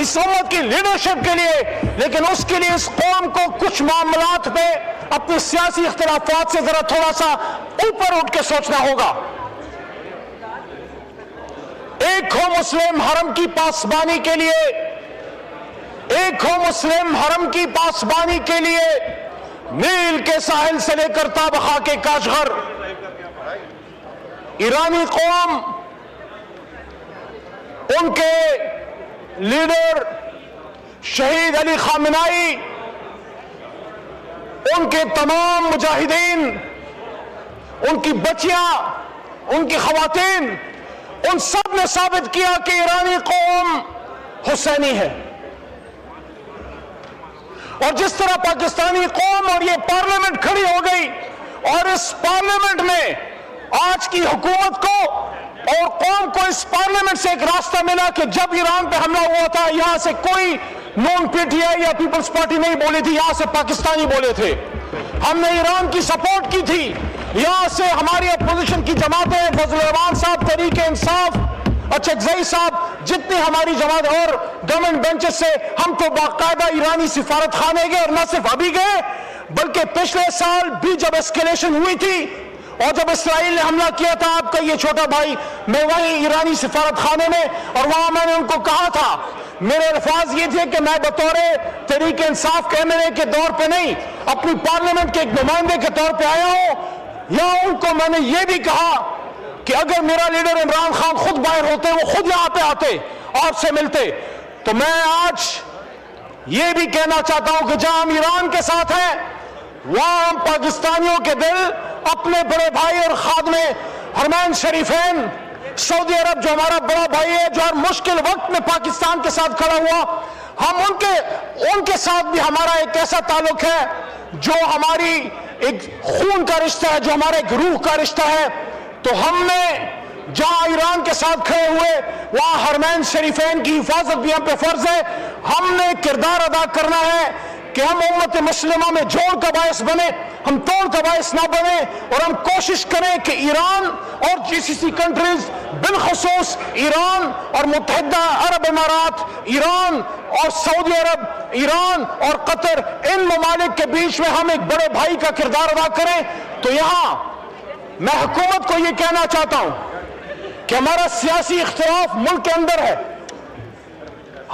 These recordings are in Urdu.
اس امت کی لیڈرشپ کے لیے، لیکن اس کے لیے اس قوم کو کچھ معاملات پہ اپنے سیاسی اختلافات سے ذرا تھوڑا سا اوپر اٹھ کے سوچنا ہوگا۔ ایک ہو مسلم حرم کی پاسبانی کے لیے، ایک ہو مسلم حرم کی پاسبانی کے لیے نیل کے ساحل سے لے کر تابخا کے کاشغر، ایرانی قوم ان کے لیڈر شہید علی خامنائی، ان کے تمام مجاہدین، ان کی بچیاں، ان کی خواتین، ان سب نے ثابت کیا کہ ایرانی قوم حسینی ہے۔ اور جس طرح پاکستانی قوم اور یہ پارلیمنٹ کھڑی ہو گئی، اور اس پارلیمنٹ میں آج کی حکومت کو اور قوم کو اس پارلیمنٹ سے ایک راستہ ملا کہ جب ایران پہ حملہ ہوا تھا، یہاں سے کوئی نون پی ٹی آئی یا پیپلز پارٹی نہیں بولی تھی، یہاں سے پاکستانی بولے تھے۔ ہم نے ایران کی سپورٹ کی تھی، یہاں سے ہماری اپوزیشن کی جماعتیں، فضل الرحمان صاحب، تحریک انصاف، اچھکزئی صاحب، جتنی ہماری جماعت اور گورنمنٹ بینچز سے، ہم تو باقاعدہ ایرانی سفارت خانے گئے، اور نہ صرف ابھی گئے بلکہ پچھلے سال بھی جب اسکیلیشن ہوئی تھی اور جب اسرائیل نے حملہ کیا تھا آپ کا یہ چھوٹا بھائی، میں وہیں ایرانی سفارت خانے میں، اور وہاں میں نے ان کو کہا تھا، میرے الفاظ یہ تھے کہ میں بطور تحریک انصاف کے ایم این اے کے طور پہ نہیں، اپنی پارلیمنٹ کے ایک نمائندے کے طور پہ آیا ہوں۔ یا ان کو میں نے یہ بھی کہا کہ اگر میرا لیڈر عمران خان خود باہر ہوتے، وہ خود یہاں پہ آتے، آپ سے ملتے، تو میں آج یہ بھی کہنا چاہتا ہوں کہ جہاں ہم ایران کے ساتھ ہیں، وہاں ہم پاکستانیوں کے دل اپنے بڑے بھائی اور خادم حرمین شریفین سعودی عرب جو ہمارا بڑا بھائی ہے، جو ہر مشکل وقت میں پاکستان کے ساتھ کھڑا ہوا، ہم ان کے ساتھ بھی ہمارا ایک ایسا تعلق ہے جو ہماری ایک خون کا رشتہ ہے، جو ہمارے ایک روح کا رشتہ ہے۔ تو ہم نے جہاں ایران کے ساتھ کھڑے ہوئے، وہاں حرمین شریفین کی حفاظت بھی ہم پہ فرض ہے۔ ہم نے کردار ادا کرنا ہے کہ ہم امت مسلمہ میں جوڑ کا باعث بنے، ہم توڑ کا باعث نہ بنے، اور ہم کوشش کریں کہ ایران اور جی سی سی کنٹریز، بالخصوص ایران اور متحدہ عرب امارات، ایران اور سعودی عرب، ایران اور قطر، ان ممالک کے بیچ میں ہم ایک بڑے بھائی کا کردار ادا کریں۔ تو یہاں میں حکومت کو یہ کہنا چاہتا ہوں کہ ہمارا سیاسی اختلاف ملک کے اندر ہے،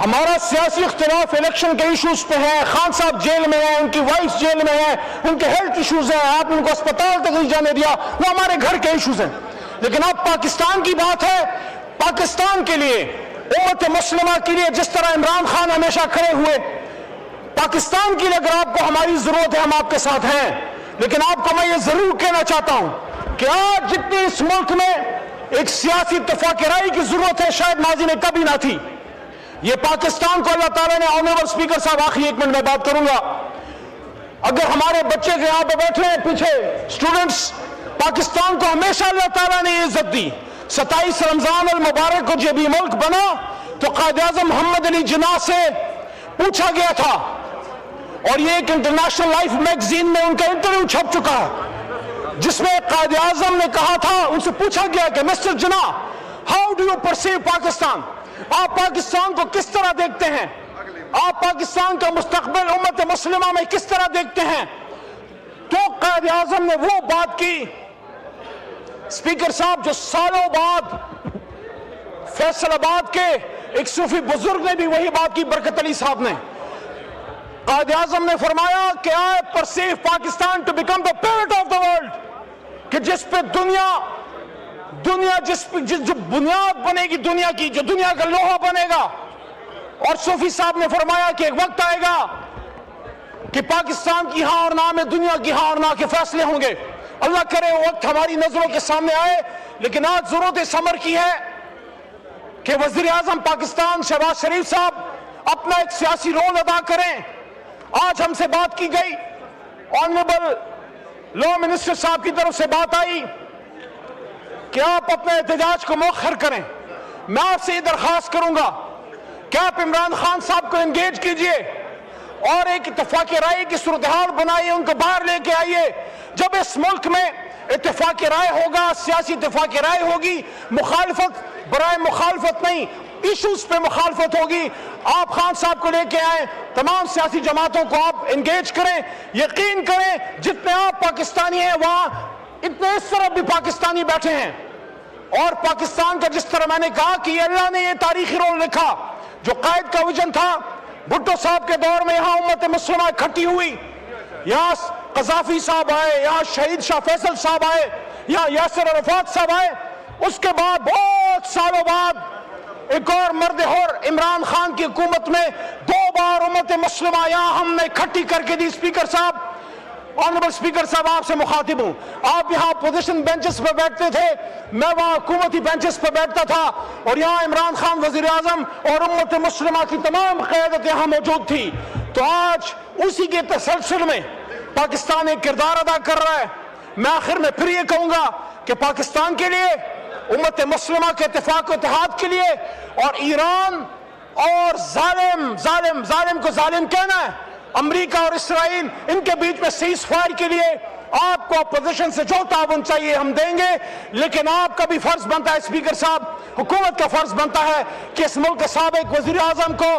ہمارا سیاسی اختلاف الیکشن کے ایشوز پہ ہے، خان صاحب جیل میں ہیں، ان کی وائف جیل میں ہے، ان کے ہیلتھ ایشوز ہیں، آپ ان کو اسپتال تک نہیں جانے دیا، وہ ہمارے گھر کے ایشوز ہیں۔ لیکن اب پاکستان کی بات ہے، پاکستان کے لیے، امت مسلمہ کے لیے، جس طرح عمران خان ہمیشہ کھڑے ہوئے، پاکستان کے لیے اگر آپ کو ہماری ضرورت ہے، ہم آپ کے ساتھ ہیں۔ لیکن آپ کو میں یہ ضرور کہنا چاہتا ہوں کہ آج جتنی اس ملک میں ایک سیاسی اتفاق رائے کی ضرورت ہے، شاید ماضی میں کبھی نہ تھی۔ یہ پاکستان کو اللہ تعالیٰ نے، آنریبل اسپیکر صاحب آخری ایک منٹ میں بات کروں گا، اگر ہمارے بچے جو یہاں پہ بیٹھے ہیں پیچھے اسٹوڈنٹس، پاکستان کو ہمیشہ اللہ تعالیٰ نے یہ عزت دی۔ 27 رمضان المبارک کو جب یہ ملک بنا تو قائد اعظم محمد علی جناح سے پوچھا گیا تھا، اور یہ ایک انٹرنیشنل لائف میگزین میں ان کا انٹرویو چھپ چکا ہے، جس میں قائد اعظم نے کہا تھا، ان سے پوچھا گیا کہ mister Jinnah, how do you perceive Pakistan, آپ پاکستان کو کس طرح دیکھتے ہیں، آپ پاکستان کا مستقبل امت مسلمہ میں کس طرح دیکھتے ہیں؟ تو قائد اعظم نے وہ بات کی، اسپیکر صاحب، جو سالوں بعد فیصل آباد کے ایک صوفی بزرگ نے بھی وہی بات کی، برکت علی صاحب نے۔ قائد اعظم نے فرمایا کہ I perceive Pakistan to become the pivot of the world, کہ جس پہ دنیا جو بنیاد بنے گی دنیا کی، جو دنیا کا لوہا بنے گا۔ اور صوفی صاحب نے فرمایا کہ ایک وقت آئے گا کہ پاکستان کی ہاں اور نہ میں دنیا کی ہاں اور نہ کے فیصلے ہوں گے۔ اللہ کرے وہ وقت ہماری نظروں کے سامنے آئے، لیکن آج ضرورت اس امر کی ہے کہ وزیر اعظم پاکستان شہباز شریف صاحب اپنا ایک سیاسی رول ادا کریں۔ آج ہم سے بات کی گئی، آنریبل لا منسٹر صاحب کی طرف سے بات آئی کہ آپ اپنے احتجاج کو مؤخر کریں۔ میں آپ سے یہ درخواست کروں گا کہ آپ عمران خان صاحب کو انگیج کیجئے اور ایک اتفاق رائے کی صورتحال بنائیے، ان کو باہر لے کے آئیے۔ جب اس ملک میں اتفاق رائے ہوگا، سیاسی اتفاق رائے ہوگی، مخالفت برائے مخالفت نہیں، ایشوز پہ مخالفت ہوگی آپ خان صاحب کو لے کے آئیں, تمام سیاسی جماعتوں کو آپ انگیج کریں. یقین کریں جتنے آپ پاکستانی ہیں وہاں اتنے اس طرف بھی پاکستانی بیٹھے ہیں, اور پاکستان کا جس طرح میں نے کہا کہ اللہ نے یہ تاریخی رول لکھا, جو قائد کا ویژن تھا بھٹو صاحب کے دور میں, یہاں امت مسلمہ اکٹھی ہوئی, یہاں قذافی صاحب آئے, یہاں شہید شاہ فیصل صاحب آئے, یہاں یاسر عرفات صاحب آئے, اس کے بعد بہت سالوں بعد ایک اور مرد ہور عمران خان کی حکومت میں 2 بار امت مسلمہ یہاں ہم نے اکٹھی کر کے دی. اسپیکر صاحب, آنریبل اسپیکر صاحب آپ سے مخاطب ہوں, آپ یہاں اپوزیشن بینچز پہ بیٹھتے تھے, میں وہاں حکومتی بینچز پہ بیٹھتا تھا, اور یہاں عمران خان وزیر اعظم اور امت مسلمہ کی تمام قیادت یہاں موجود تھی. تو آج اسی کے تسلسل میں پاکستان ایک کردار ادا کر رہا ہے. میں آخر میں پھر یہ کہوں گا کہ پاکستان کے لیے, امت مسلمہ کے اتفاق و اتحاد کے لیے, اور ایران اور ظالم کو ظالم کہنا ہے, امریکہ اور اسرائیل, ان کے بیچ میں سیز فائر کے لیے آپ کو اپوزیشن سے جو تعاون چاہیے ہم دیں گے. لیکن آپ کا بھی فرض بنتا ہے اسپیکر صاحب, حکومت کا فرض بنتا ہے کہ اس ملک کے سابق وزیر اعظم کو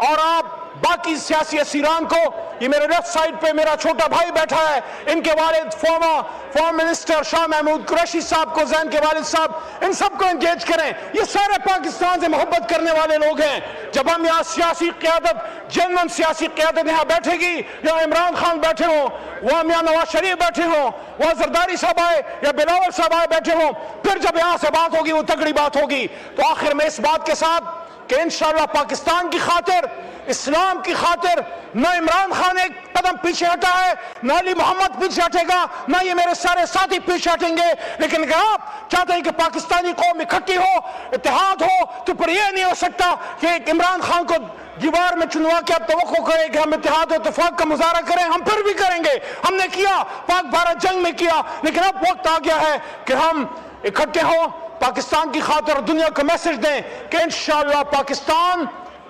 اور آپ باقی سیاسی اسیران کو, یہ میرے لیفٹ سائڈ پہ میرا چھوٹا بھائی بیٹھا ہے, ان کے والد فارمر منسٹر شاہ محمود قریشی صاحب کو, زین کے والد صاحب, ان سب کو انگیج کریں. یہ سارے پاکستان سے محبت کرنے والے لوگ ہیں. جب ہم یہاں سیاسی قیادت, جنرل سیاسی قیادت یہاں بیٹھے گی, یہاں عمران خان بیٹھے ہوں, وہاں یہاں نواز شریف بیٹھے ہوں, وہاں زرداری صاحب آئے یا بلاول صاحب آئے بیٹھے ہوں, پھر جب یہاں سے بات ہوگی وہ تگڑی بات ہوگی. تو آخر میں اس بات کے ساتھ کہ انشاءاللہ پاکستان کی خاطر, اسلام کی خاطر, نہ عمران خان ایک قدم پیچھے ہٹا ہے, نہ علی محمد پیچھے ہٹے گا, نہ یہ میرے سارے ساتھی پیچھے ہٹیں گے. لیکن اگر آپ چاہتے ہیں کہ پاکستانی قوم اکٹھی ہو, اتحاد ہو, تو پھر یہ نہیں ہو سکتا کہ ایک عمران خان کو دیوار میں چنوا کے آپ توقع کریں کہ ہم اتحاد و اتفاق کا مظاہرہ کریں. ہم پھر بھی کریں گے, ہم نے کیا, پاک بھارت جنگ میں کیا, لیکن اب وقت آ گیا ہے کہ ہم اکٹھے ہوں, پاکستان کی خاطر دنیا کو میسج دیں کہ انشاءاللہ پاکستان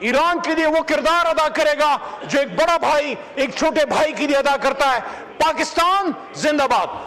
ایران کے لیے وہ کردار ادا کرے گا جو ایک بڑا بھائی ایک چھوٹے بھائی کے لیے ادا کرتا ہے. پاکستان زندہ باد.